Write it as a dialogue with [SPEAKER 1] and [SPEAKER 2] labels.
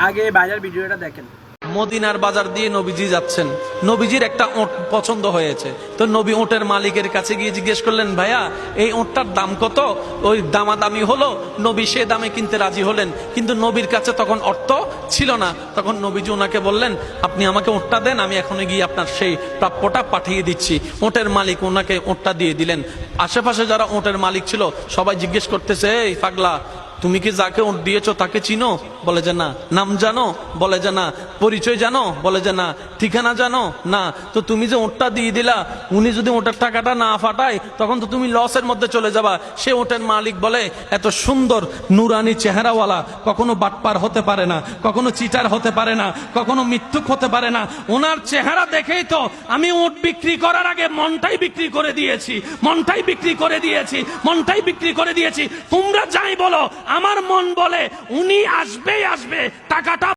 [SPEAKER 1] আগে বাজার ভিডিওটা দেখেন।
[SPEAKER 2] মদিনার বাজার দিয়ে নবীজি যাচ্ছেন, নবীজির একটা ওট পছন্দ হয়েছে, তো নবী ওটের মালিকের কাছে গিয়ে জিজ্ঞেস করলেন, ভাইয়া এই ওটটার দাম কত? ওই দামাদামি হলো, নবী সে দামে কিনতে রাজি হলেন, কিন্তু নবীর কাছে তখন অর্থ ছিল না। তখন নবীজি ওনাকে বললেন, আপনি আমাকে ওটটা দেন, আমি এখন গিয়ে আপনার সেই প্রাপ্যটা পাঠিয়ে দিচ্ছি। ওটের মালিক ওনাকে ওটটা দিয়ে দিলেন। আশেপাশে যারা ওটের মালিক ছিল সবাই জিজ্ঞেস করতেছে, এই পাগলা, তুমি কি যাকে ওট দিয়েছো তাকে চিনো? বলে যে না। নাম জানো? বলে যে না। পরিচয় জানো? বলে যে না। ঠিকানা জানো? না। তো তুমি যে ওটটা দিয়ে দিলা, উনি যদি ওটার টাকাটা না ফাটায় তখন তো তুমি লসের মধ্যে চলে যাবা। সে ওটের মালিক বলে, এত সুন্দর নুরানি চেহারাওয়ালা কখনো বাটপার হতে পারে না, কখনো চিটার হতে পারে না, কখনো মিথ্যুক হতে পারে না। ওনার চেহারা দেখেই তো আমি ওট বিক্রি করার আগে মনটাই বিক্রি করে দিয়েছি, মনটাই বিক্রি করে দিয়েছি, মনটাই বিক্রি করে দিয়েছি। তোমরা যাই বলো, আমার মন বলে উনি আসবেই আসবে, টাকাটা